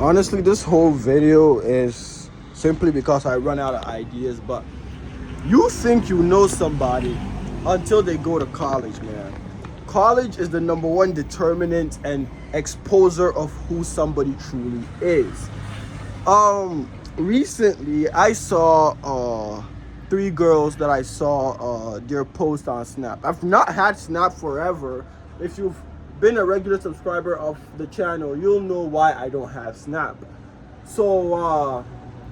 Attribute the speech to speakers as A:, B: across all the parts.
A: Honestly, this whole video is simply because I run out of ideas, but you think you know somebody until they go to college, man. College is the number one determinant and exposer of who somebody truly is. Recently I saw three girls that I saw their post on Snap. I've not had Snap forever. If you've been a regular subscriber of the channel, you'll know why I don't have Snap. So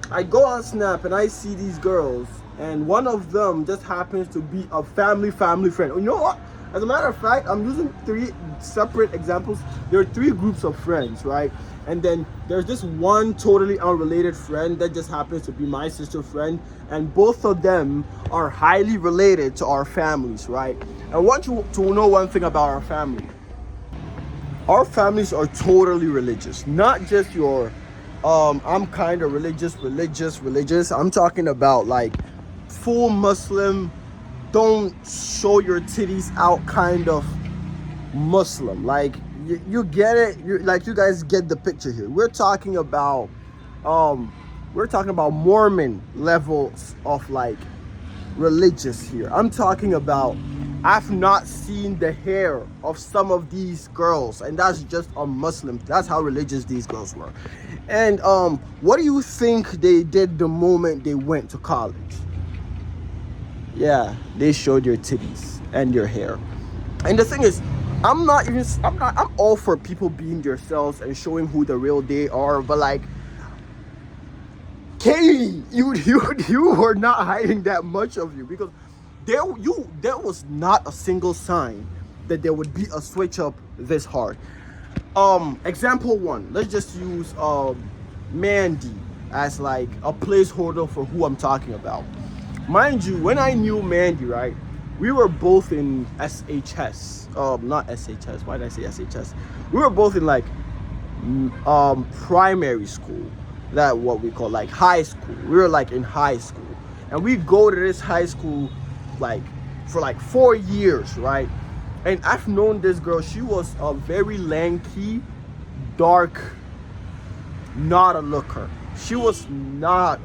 A: I go on Snap and I see these girls, and one of them just happens to be a family friend. You know what? As a matter of fact, I'm using three separate examples. There are three groups of friends, right? And then there's this one totally unrelated friend that just happens to be my sister friend, and both of them are highly related to our families, right? I want you to know one thing about our family. Our families are totally religious, not just your I'm kind of religious. I'm talking about like full Muslim, don't show your titties out kind of Muslim. Like you get it. You guys get the picture here. We're talking about Mormon levels of like religious here. I'm talking about I've not seen the hair of some of these girls, and that's just a Muslim. That's how religious these girls were. And what do you think they did the moment they went to college? Yeah, they showed your titties and your hair. And the thing is, I'm all for people being themselves and showing who the real they are, but like Katie, you were not hiding that much of you, because there was not a single sign that there would be a switch up this hard. Example one, let's just use Mandy as like a placeholder for who I'm talking about. Mind you, when I knew Mandy, right, we were both in SHS. Not SHS. Why did I say SHS? We were both in like primary school. That what we call like high school. We were like in high school, and we go to this high school like for like 4 years, right? And I've known this girl. She was a very lanky, dark, not a looker. She was not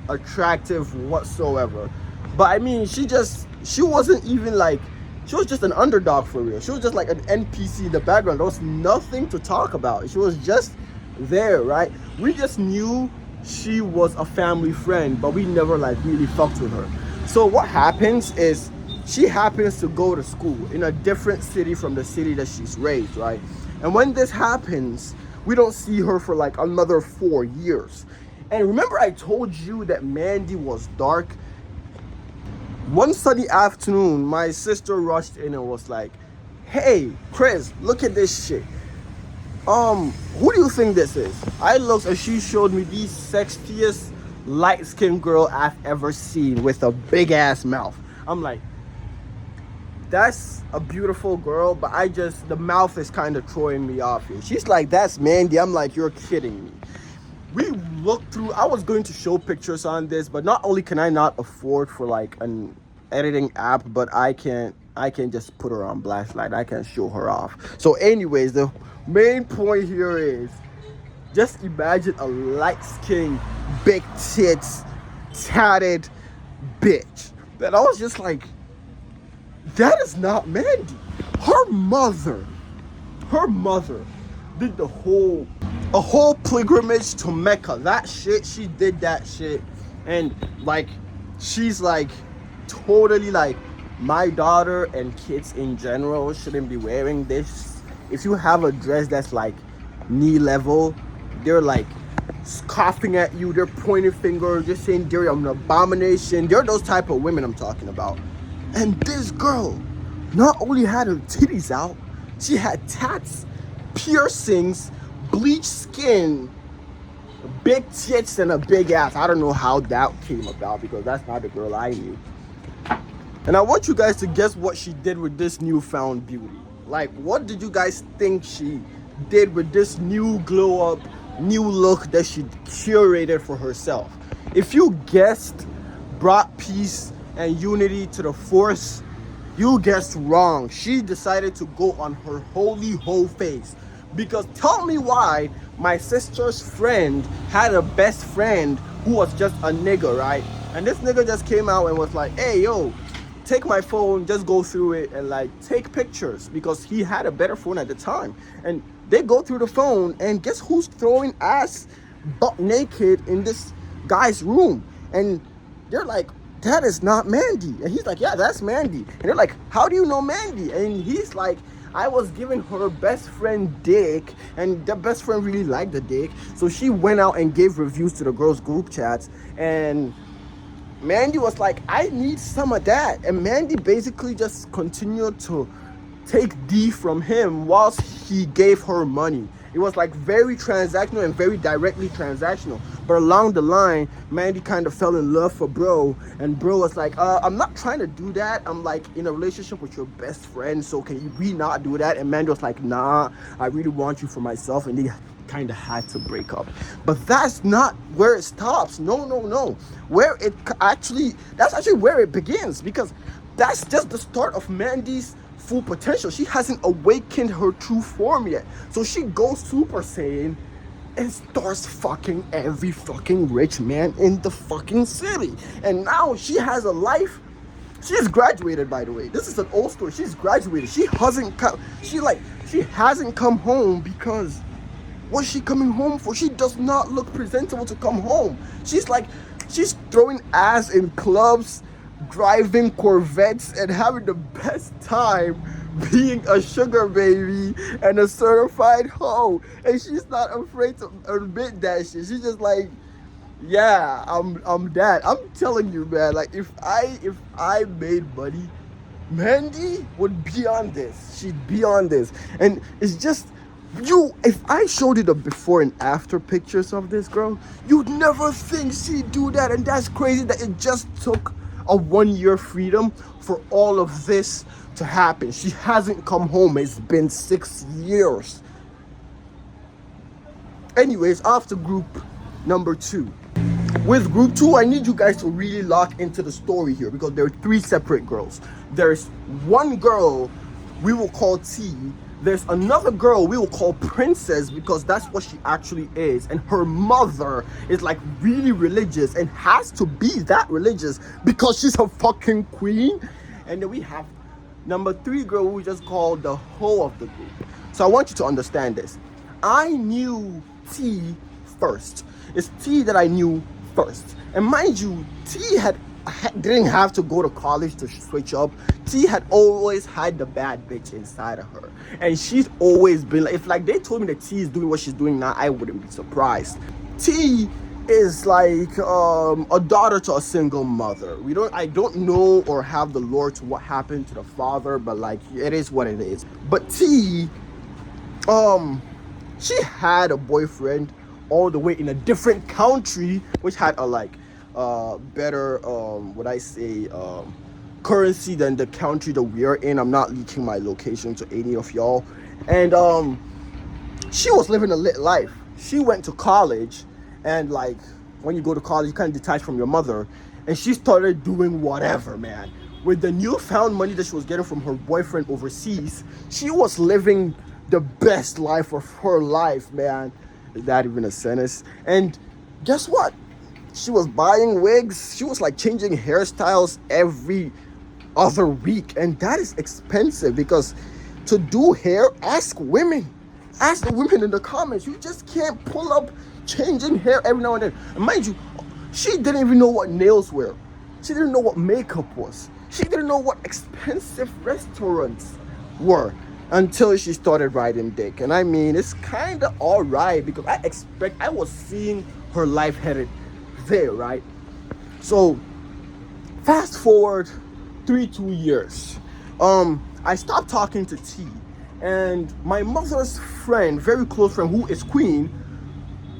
A: attractive whatsoever. But I mean, she wasn't even like, she was just an underdog for real. She was just like an NPC in the background. There was nothing to talk about. She was just there, right? We just knew she was a family friend, but we never like really fucked with her. So what happens is she happens to go to school in a different city from the city that she's raised, right? And when this happens, we don't see her for like another 4 years. And remember I told you that Mandy was dark? One sunny afternoon, my sister rushed in and was like, "Hey, Chris, look at this shit. Who do you think this is?" I looked and she showed me the sexiest light-skinned girl I've ever seen with a big ass mouth. I'm like, that's a beautiful girl, but the mouth is kind of throwing me off here. She's like, "That's Mandy." I'm like, "You're kidding me." We looked through, I was going to show pictures on this, but not only can I not afford for like an editing app, but I can just put her on Flashlight. I can show her off. So anyways, the main point here is just imagine a light-skinned, big tits, tatted bitch. That I was just like, that is not Mandy. Her mother did a whole pilgrimage to Mecca. That shit, she did that shit. And like, she's like totally like, my daughter and kids in general shouldn't be wearing this. If you have a dress that's like knee level, they're like scoffing at you, they're pointing fingers, just saying they're an abomination. They're those type of women I'm talking about. And this girl not only had her titties out, she had tats, piercings, bleached skin, big tits, and a big ass. I don't know how that came about, because that's not the girl I knew. And I want you guys to guess what she did with this newfound beauty. Like, what did you guys think she did with this new glow up, new look that she curated for herself? If you guessed brought peace and unity to the force, you guessed wrong. She decided to go on her holy whole face, Because tell me why my sister's friend had a best friend who was just a nigga, right? And this nigga just came out and was like, hey, yo, take my phone, just go through it and like take pictures, because he had a better phone at the time. And they go through the phone, and guess who's throwing ass butt naked in this guy's room? And they're like, that is not Mandy. And he's like, yeah, that's Mandy. And they're like, how do you know Mandy? And he's like, I was giving her best friend dick, and the best friend really liked the dick, so she went out and gave reviews to the girls' group chats. And Mandy was like, I need some of that. And Mandy basically just continued to take D from him whilst he gave her money. It was like very transactional and very directly transactional. But along the line, Mandy kind of fell in love for bro. And bro was like, I'm not trying to do that. I'm like in a relationship with your best friend, so can we not do that? And Mandy was like, nah, I really want you for myself. And they kind of had to break up. But that's not where it stops. No. Where it actually, that's actually where it begins, because that's just the start of Mandy's full potential. She hasn't awakened her true form yet. So she goes Super Saiyan and starts fucking every fucking rich man in the fucking city. And now she has a life. She's graduated, by the way. This is an old story. She's graduated. She hasn't come home because what's she coming home for? She does not look presentable to come home. She's throwing ass in clubs, driving Corvettes, and having the best time being a sugar baby and a certified hoe. And she's not afraid to admit that shit. She's just like, yeah, I'm that. I'm telling you, man, like if I made money, Mandy would be on this. She'd be on this. And it's just, if I showed you the before and after pictures of this girl, you'd never think she'd do that. And that's crazy that it just took a 1 year freedom for all of this to happen. She hasn't come home. It's been 6 years. Anyways, off to group number 2. With group 2, I need you guys to really lock into the story here, because there are 3 separate girls. There's one girl we will call T. There's another girl we will call Princess, because that's what she actually is. And her mother is like really religious and has to be that religious because she's a fucking queen. And then we have number 3 girl we just call the hoe of the group. So I want you to understand this. I knew T first. It's T that I knew first. And mind you, T didn't have to go to college to switch up. T had always had the bad bitch inside of her, and she's always been like, if like they told me that T is doing what she's doing now, I wouldn't be surprised. T is like a daughter to a single mother. I don't know or have the lore to what happened to the father, but like it is what it is. But T, she had a boyfriend all the way in a different country, which had a like better currency than the country that we are in. I'm not leaking my location to any of y'all. And she was living a lit life. She went to college, and like when you go to college, you kind of detach from your mother, and she started doing whatever, man. With the newfound money that she was getting from her boyfriend overseas, she was living the best life of her life, man. Is that even a sentence? And guess what? She was buying wigs. She was like changing hairstyles every other week. And that is expensive, because to do hair, ask women. Ask the women in the comments. You just can't pull up changing hair every now and then. And mind you, she didn't even know what nails were. She didn't know what makeup was. She didn't know what expensive restaurants were until she started riding dick. And I mean, it's kind of all right, because I was seeing her life headed there, right? So fast forward 2 years, I stopped talking to T, and my mother's friend, very close friend, who is Queen,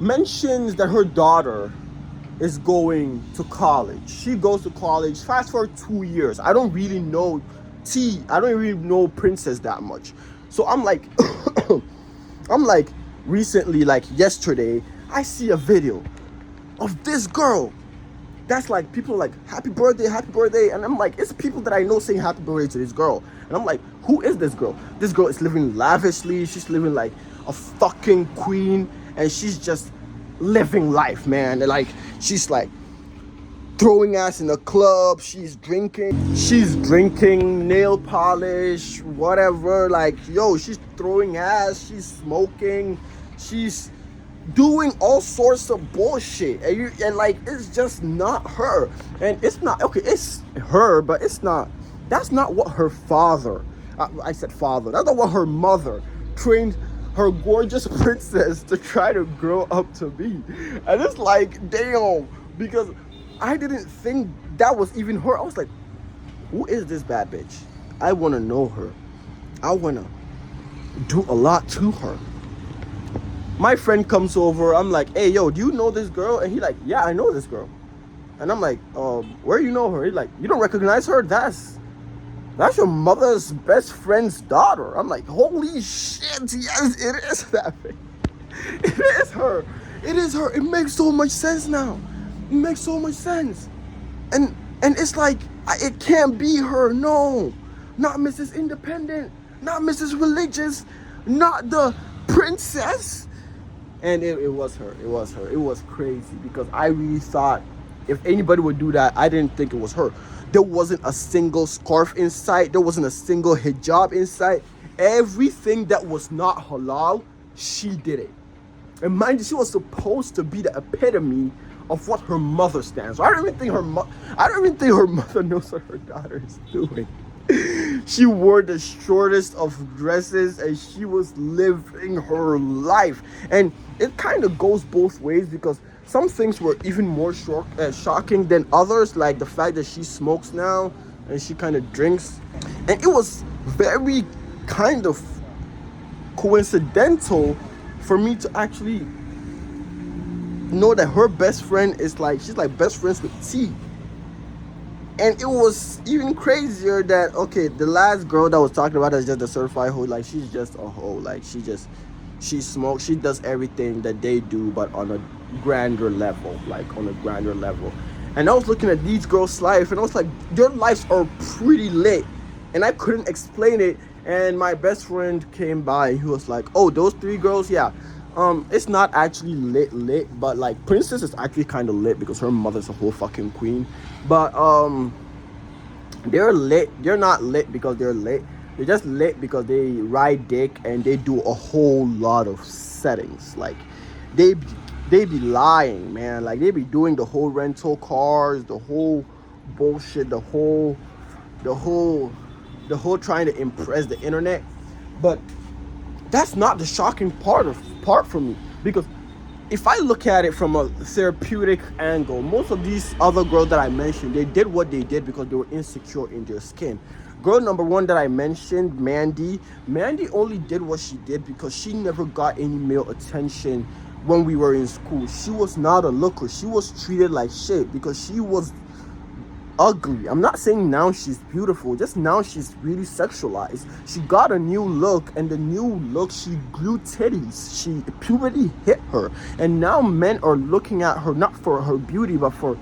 A: mentions that her daughter is going to college. She goes to college. Fast forward 2 years. I don't really know T. I don't really know Princess that much. So I'm like, recently, like yesterday, I see a video of this girl. That's like, people are like, happy birthday. And I'm like, it's people that I know saying happy birthday to this girl. And I'm like, who is this girl? This girl is living lavishly. She's living like a fucking queen, and she's just living life, man. And like, she's like throwing ass in the club, she's drinking nail polish, whatever. Like, yo, she's throwing ass, she's smoking, she's doing all sorts of bullshit, and like, it's just not her. And it's not, okay, it's her, but it's not, that's not what her father, I said father, that's not what her mother trained her gorgeous princess to try to grow up to be. And it's like, damn, because I didn't think that was even her. I was like, who is this bad bitch? I want to know her. I want to do a lot to her. My friend comes over. I'm like, hey, yo, do you know this girl? And he like, yeah, I know this girl. And I'm like, where do you know her? He's like, you don't recognize her? That's your mother's best friend's daughter. I'm like, holy shit, yes, it is that bitch. It is her. It is her. It makes so much sense now. It makes so much sense. And it's like, it can't be her. No. Not Mrs. Independent. Not Mrs. Religious. Not the princess. And it was her. It was her. It was crazy, because I really thought if anybody would do that, I didn't think it was her. There wasn't a single scarf in sight. There wasn't a single hijab in sight. Everything that was not halal, she did it. And mind you, she was supposed to be the epitome of what her mother stands for. I don't even think her mother knows what her daughter is doing. She wore the shortest of dresses, and she was living her life. And it kind of goes both ways, because some things were even more shocking than others, like the fact that she smokes now and she kind of drinks. And it was very kind of coincidental for me to actually know that her best friend is like, she's like best friends with T. And it was even crazier that, okay, the last girl that was talking about is just a certified hoe. Like, she's just a hoe. Like, she smokes, she does everything that they do, but on a grander level. Like, on a grander level. And I was looking at these girls' life, and I was like, their lives are pretty lit. And I couldn't explain it. And my best friend came by, and he was like, oh, those three girls, yeah. It's not actually lit, but like, Princess is actually kind of lit because her mother's a whole fucking queen. But they're lit. They're not lit because they're lit. They're just lit because they ride dick and they do a whole lot of settings. Like, they be lying, man. Like, they be doing the whole rental cars, the whole bullshit, the whole trying to impress the internet. But that's not the shocking part for me, because if I look at it from a therapeutic angle, most of these other girls that I mentioned, they did what they did because they were insecure in their skin. Girl number one that I mentioned, Mandy only did what she did because she never got any male attention when we were in school. She was not a looker. She was treated like shit because she was ugly. I'm not saying now she's beautiful, just now she's really sexualized. She got a new look, and the new look, she grew titties. Puberty hit her, and now men are looking at her not for her beauty but for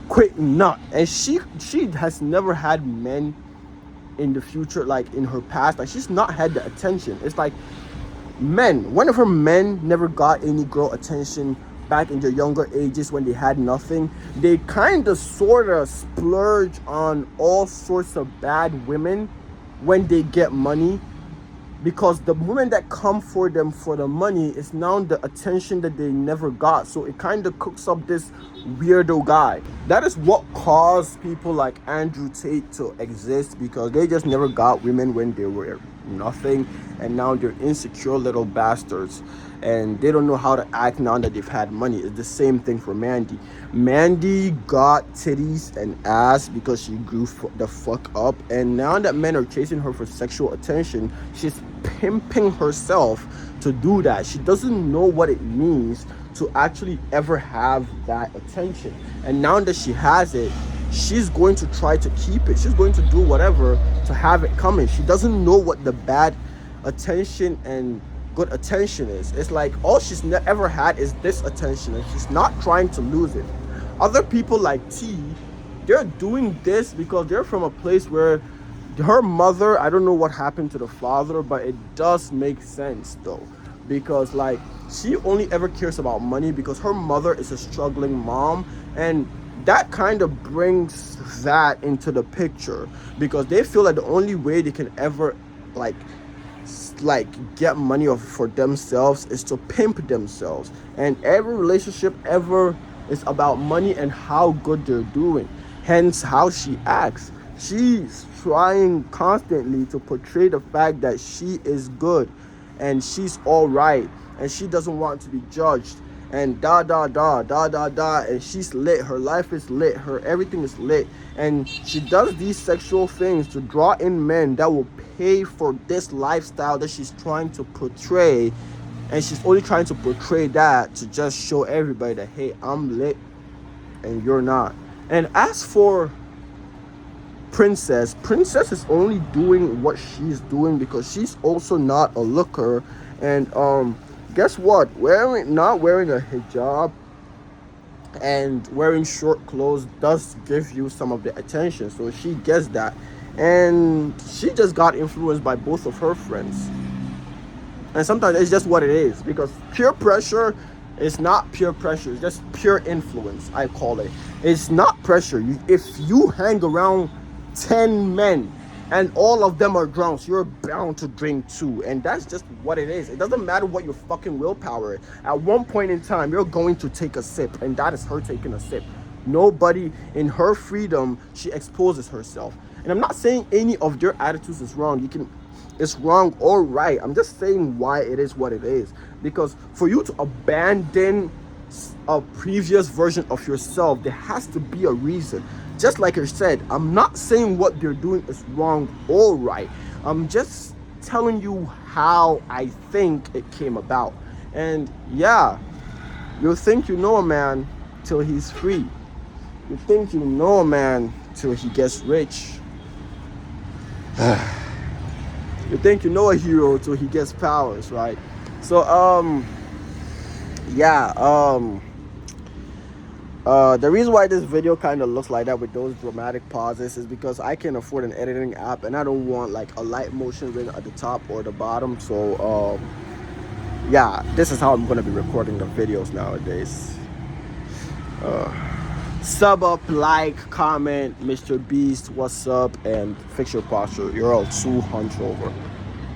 A: quick nut. And she has never had men in the future, like in her past, like she's not had the attention. It's like one of her men never got any girl attention back in their younger ages when they had nothing. They kind of sort of splurge on all sorts of bad women when they get money, because the women that come for them for the money is now the attention that they never got. So it kind of cooks up this weirdo guy. That is what caused people like Andrew Tate to exist, because they just never got women when they were nothing, and now they're insecure little bastards, and they don't know how to act now that they've had money. It's the same thing for Mandy. Mandy got titties and ass because she grew the fuck up, and now that men are chasing her for sexual attention, she's pimping herself to do that. She doesn't know what it means to actually ever have that attention, and now that she has it, she's going to try to keep it. She's going to do whatever to have it coming. She doesn't know what the bad attention and good attention is. It's like all she's ever had is this attention, and she's not trying to lose it. Other people like T, they're doing this because they're from a place where her mother, I don't know what happened to the father, but it does make sense though. because like she only ever cares about money because her mother is a struggling mom, and that kind of brings that into the picture because they feel like the only way they can ever like get money for themselves is to pimp themselves, and every relationship ever is about money and how good they're doing, hence how she acts. She's trying constantly to portray the fact that she is good and she's all right and she doesn't want to be judged and and she's lit, her life is lit, her everything is lit, and she does these sexual things to draw in men that will pay for this lifestyle that she's trying to portray, and she's only trying to portray that to just show everybody that, hey, I'm lit and you're not. And as for Princess is only doing what she's doing because she's also not a looker, and guess what, not wearing a hijab and wearing short clothes does give you some of the attention, so she gets that, and she just got influenced by both of her friends. And sometimes it's just what it is, because peer pressure is not pure pressure, it's just pure influence, I call it. It's not pressure. If you hang around 10 men and all of them are drunks, you're bound to drink too, and that's just what it is. It doesn't matter what your fucking willpower is. At one point in time, you're going to take a sip, and that is her taking a sip. Nobody, in her freedom, she exposes herself. And I'm not saying any of your attitudes is wrong. It's wrong or right. I'm just saying why it is what it is. Because for you to abandon a previous version of yourself, there has to be a reason. Just like I said, I'm not saying what they're doing is wrong or right. I'm just telling you how I think it came about. And yeah, you think you know a man till he's free. You think you know a man till he gets rich. You think you know a hero till he gets powers, right? So the reason why this video kind of looks like that with those dramatic pauses is because I can afford an editing app and I don't want like a light motion ring at the top or the bottom. So yeah, this is how I'm gonna be recording the videos nowadays. Sub up, like, comment, Mr. Beast, what's up, and fix your posture. You're all too hunched over.